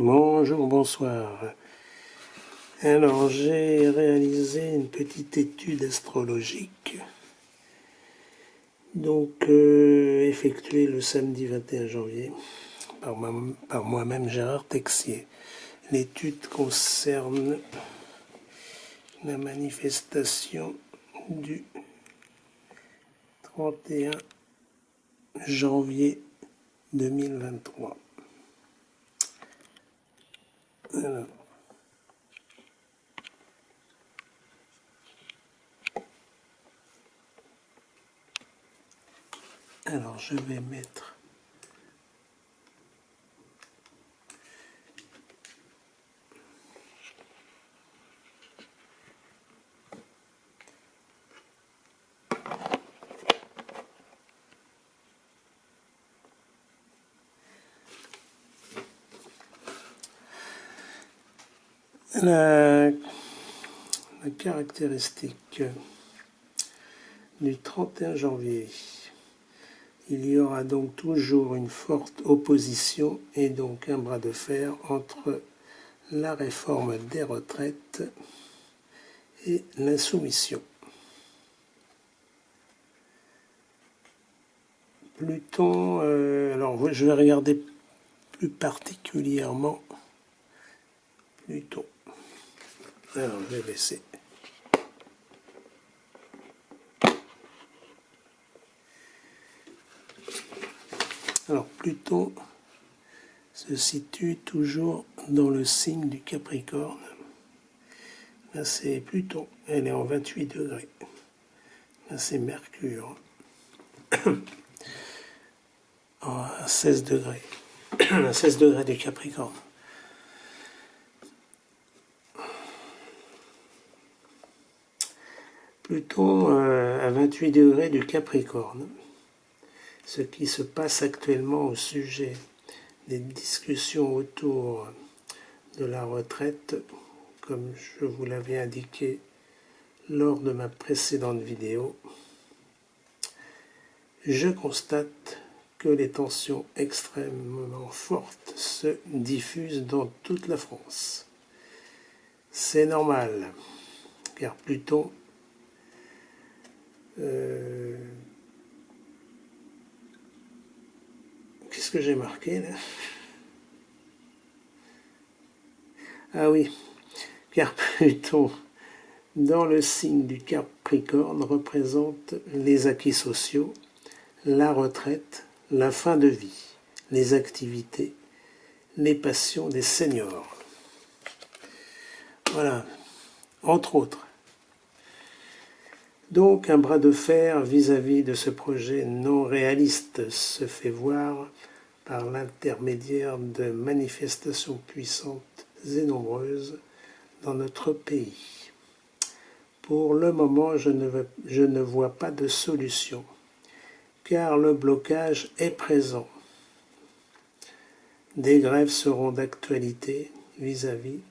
Bonjour, bonsoir. Alors, j'ai réalisé une petite étude astrologique, effectuée le samedi 21 janvier par moi-même, Gérard Texier. L'étude concerne la manifestation du 31 janvier 2023. Alors, je vais mettre la caractéristique du 31 janvier. Il y aura donc toujours une forte opposition et donc un bras de fer entre la réforme des retraites et l'insoumission. Pluton, alors je vais regarder plus particulièrement Pluton. Alors je vais baisser. Alors Pluton se situe toujours dans le signe du Capricorne. Là c'est Pluton, elle est en 28 degrés. Là c'est Mercure à 16 degrés. À 16 degrés du Capricorne. Pluton à 28 degrés du Capricorne. Ce qui se passe actuellement au sujet des discussions autour de la retraite, comme je vous l'avais indiqué lors de ma précédente vidéo, je constate que les tensions extrêmement fortes se diffusent dans toute la France. C'est normal, car Pluton qu'est-ce que j'ai marqué là? Ah oui, car Pluton, dans le signe du Capricorne, représente les acquis sociaux, la retraite, la fin de vie, les activités, les passions des seniors. Voilà, entre autres. Donc un bras de fer vis-à-vis de ce projet non réaliste se fait voir par l'intermédiaire de manifestations puissantes et nombreuses dans notre pays. Pour le moment, je ne vois pas de solution, car le blocage est présent. Des grèves seront d'actualité vis-à-vis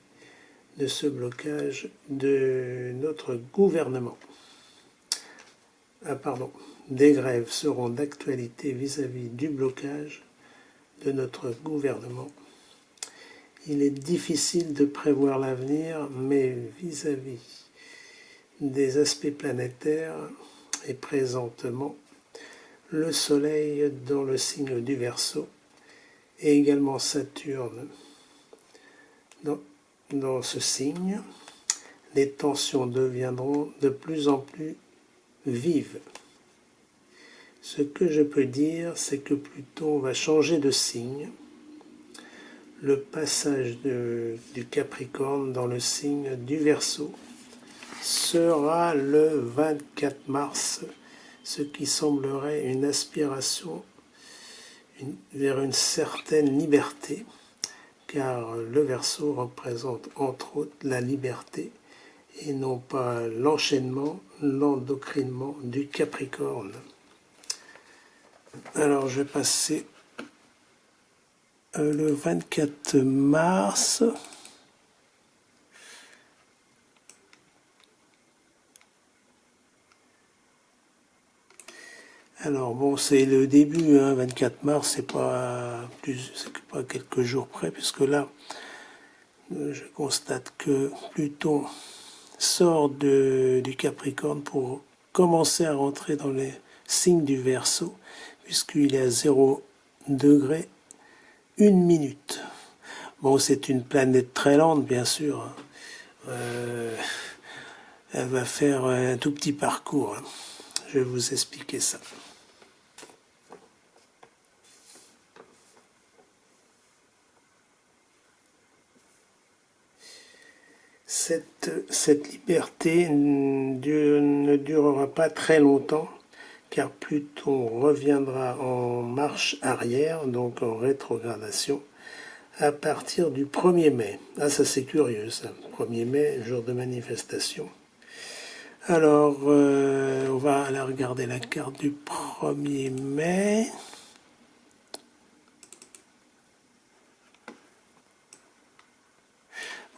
de ce blocage de notre gouvernement. Des grèves seront d'actualité vis-à-vis du blocage de notre gouvernement. Il est difficile de prévoir l'avenir, mais vis-à-vis des aspects planétaires et présentement le Soleil dans le signe du Verseau et également Saturne dans ce signe, les tensions deviendront de plus en plus vives. Ce que je peux dire, c'est que Pluton va changer de signe. Le passage du Capricorne dans le signe du Verseau sera le 24 mars, ce qui semblerait une aspiration vers une certaine liberté, car le Verseau représente entre autres la liberté et non pas l'enchaînement, l'endoctrinement du Capricorne. Alors je vais passer le 24 mars. Alors bon, c'est le début, hein, 24 mars, c'est pas quelques jours près, puisque là, je constate que Pluton sort du Capricorne pour commencer à rentrer dans les signes du Verseau, puisqu'il est à 0 degré 1 minute. Bon, c'est une planète très lente, bien sûr. Elle va faire un tout petit parcours. Je vais vous expliquer ça. Cette liberté ne durera pas très longtemps, car Pluton reviendra en marche arrière, donc en rétrogradation, à partir du 1er mai. Ah, ça c'est curieux, ça. 1er mai, jour de manifestation. Alors, on va aller regarder la carte du 1er mai.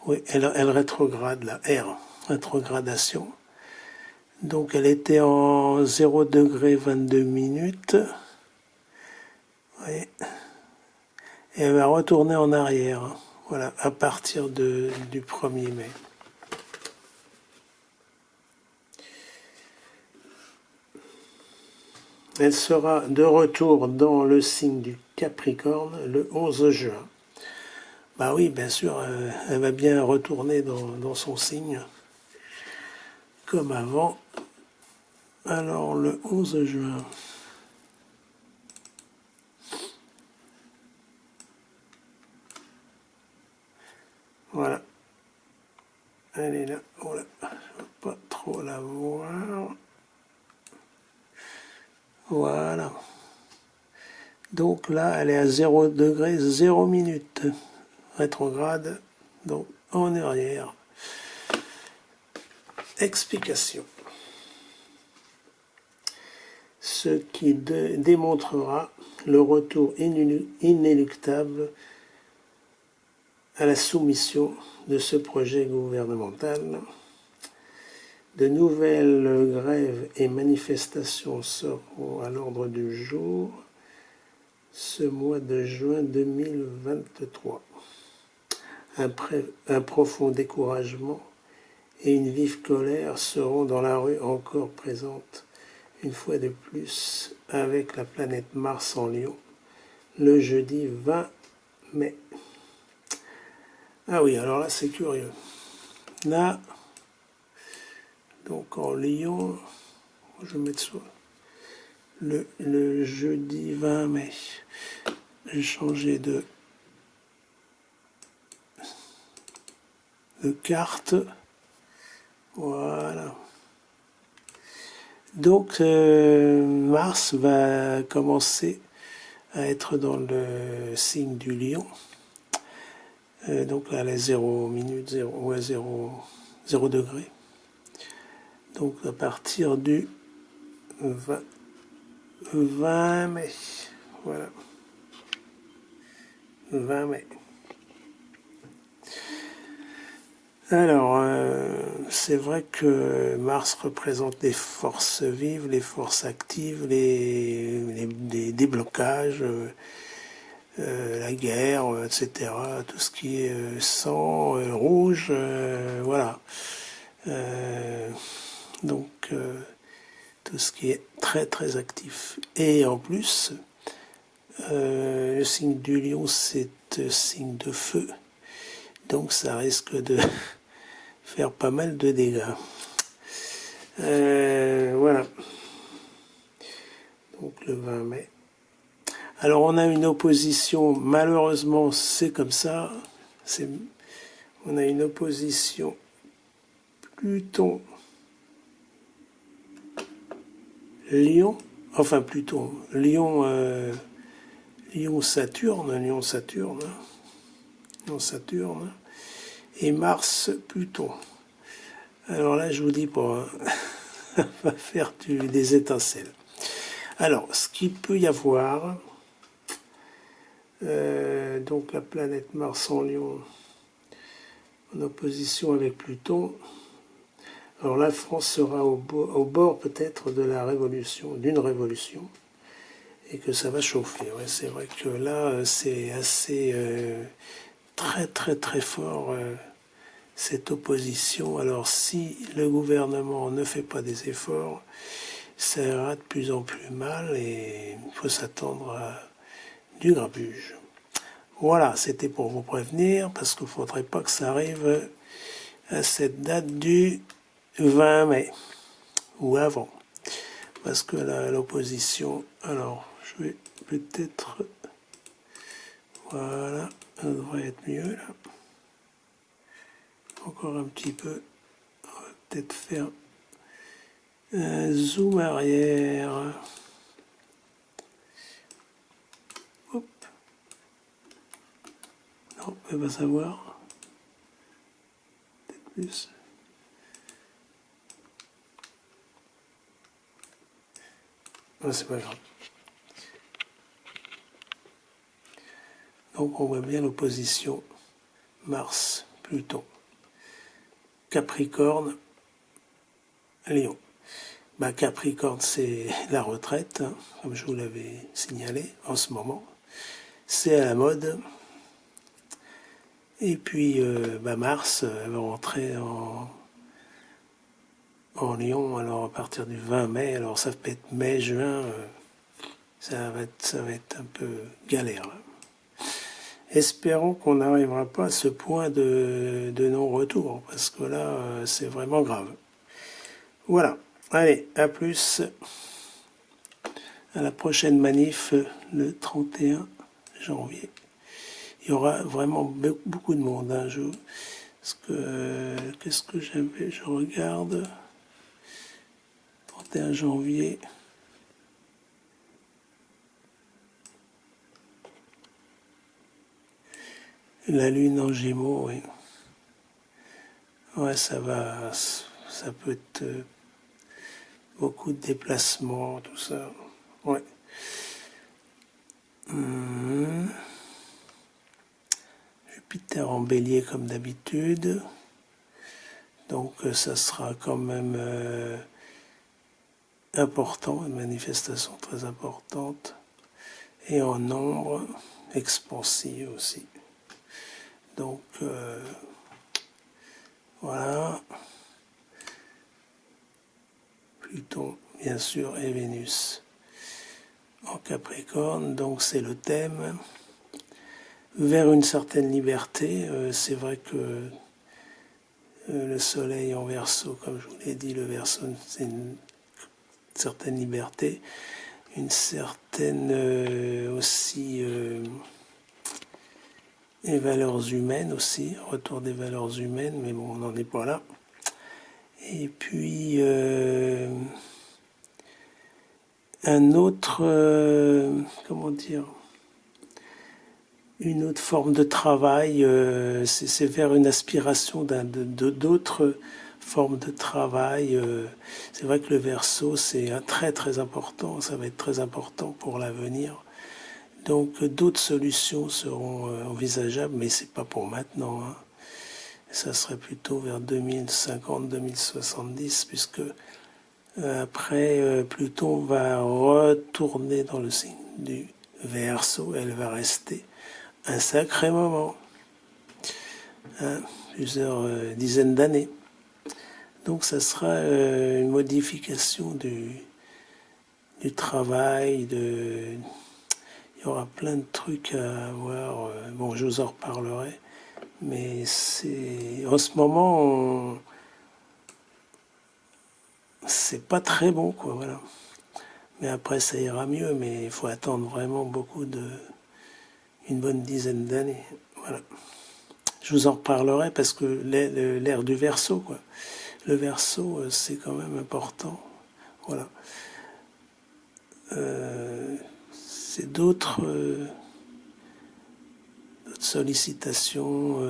Oui, elle rétrograde, la R, rétrogradation. Donc elle était en 0 degré 22 minutes. Oui. Et elle va retourner en arrière. Voilà, à partir du 1er mai. Elle sera de retour dans le signe du Capricorne le 11 juin. Bah oui, bien sûr, elle va bien retourner dans son signe, comme avant. Alors, le 11 juin. Voilà. Elle est là. Oh là, je ne peux pas trop la voir. Voilà. Donc là, elle est à 0 degré 0 minute. Rétrograde, donc en arrière. Explication. Ce qui démontrera le retour inéluctable à la soumission de ce projet gouvernemental. De nouvelles grèves et manifestations seront à l'ordre du jour ce mois de juin 2023. Un profond découragement et une vive colère seront dans la rue encore présentes une fois de plus avec la planète Mars en Lion le jeudi 20 mai. Ah oui, alors là c'est curieux. Là, donc en Lion, je vais mettre ça. Le jeudi 20 mai, j'ai changé de carte. Voilà. Donc Mars va commencer à être dans le signe du Lion. Donc là, elle est 0 minute, 0 degré. Donc à partir du 20 mai. Voilà. 20 mai. Alors, c'est vrai que Mars représente les forces vives, les forces actives, les déblocages, la guerre, etc. Tout ce qui est sang, rouge, voilà. Donc, tout ce qui est très très actif. Et en plus, le signe du Lion, c'est signe de feu. Donc, ça risque de faire pas mal de dégâts. Voilà. Donc le 20 mai. Alors on a une opposition, malheureusement c'est comme ça, on a une opposition Pluton, Lion, enfin Pluton, Lion, Lion Saturne, et Mars Pluton. Alors là je vous dis pas, ça va faire des étincelles. Alors ce qu'il peut y avoir, donc la planète Mars en Lion en opposition avec Pluton Alors la France sera au bord peut-être de la révolution, d'une révolution, et que ça va chauffer. Ouais, c'est vrai que là, c'est assez très très très fort cette opposition. Alors si le gouvernement ne fait pas des efforts, ça ira de plus en plus mal et il faut s'attendre à du grabuge. Voilà, c'était pour vous prévenir, parce qu'il ne faudrait pas que ça arrive à cette date du 20 mai, ou avant. Parce que l'opposition, alors je vais peut-être, voilà, ça devrait être mieux là. Encore un petit peu, on va peut-être faire un zoom arrière. Hop. Non, on va savoir. Peut-être plus. Oh, c'est pas grave. Donc on voit bien l'opposition Mars-Pluton. Capricorne, Lion. Bah, Capricorne, c'est la retraite, hein, comme je vous l'avais signalé en ce moment. C'est à la mode. Et puis Mars va rentrer en Lion alors à partir du 20 mai. Alors ça peut être mai, juin, ça va être un peu galère. Espérons qu'on n'arrivera pas à ce point de non-retour, parce que là, c'est vraiment grave. Voilà. Allez, à plus. À la prochaine manif, le 31 janvier. Il y aura vraiment beaucoup de monde. Hein. Qu'est-ce que j'avais? Je regarde. 31 janvier. La lune en Gémeaux, oui. Ouais, ça peut être beaucoup de déplacements, tout ça. Ouais. Jupiter en bélier comme d'habitude. Donc ça sera quand même important, une manifestation très importante. Et en nombre, expansive aussi. Donc voilà. Pluton, bien sûr, et Vénus en Capricorne, donc c'est le thème. Vers une certaine liberté, c'est vrai que le Soleil en Verseau, comme je vous l'ai dit, le Verseau, c'est une certaine liberté, une certaine aussi les valeurs humaines aussi, retour des valeurs humaines, mais bon, on n'en est pas là. Et puis un autre, comment dire, une autre forme de travail, c'est vers une aspiration d'autres formes de travail. C'est vrai que le Verseau, c'est très très important, ça va être très important pour l'avenir. Donc d'autres solutions seront envisageables, mais c'est pas pour maintenant. Hein. Ça serait plutôt vers 2050-2070, puisque après Pluton va retourner dans le signe du Verseau, elle va rester un sacré moment, hein, plusieurs dizaines d'années. Donc ça sera une modification du travail, il y aura plein de trucs à voir. Bon, je vous en reparlerai, mais en ce moment, c'est pas très bon, quoi, voilà. Mais après, ça ira mieux, mais il faut attendre vraiment une bonne dizaine d'années, voilà. Je vous en reparlerai parce que l'ère du Verseau, quoi. Le Verseau, c'est quand même important. Voilà. C'est d'autres sollicitations.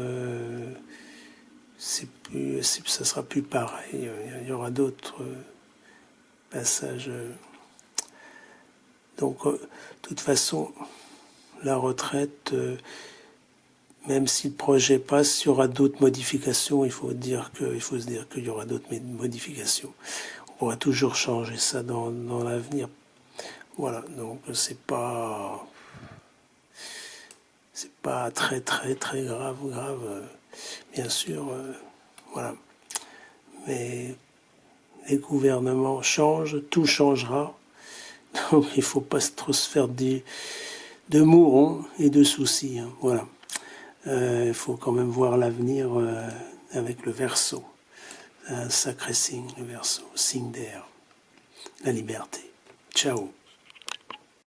Ça sera plus pareil. Il y aura d'autres passages. Donc, de toute façon, la retraite. Même si le projet passe, il y aura d'autres modifications. Il faut se dire qu'il y aura d'autres modifications. On pourra toujours changer ça dans l'avenir. Voilà, donc c'est pas très grave, bien sûr, voilà. Mais les gouvernements changent, tout changera. Donc il ne faut pas trop se faire de mourons et de soucis. Hein, voilà. Il faut quand même voir l'avenir avec le Verseau. Un sacré signe, le Verseau, signe d'air, la liberté. Ciao.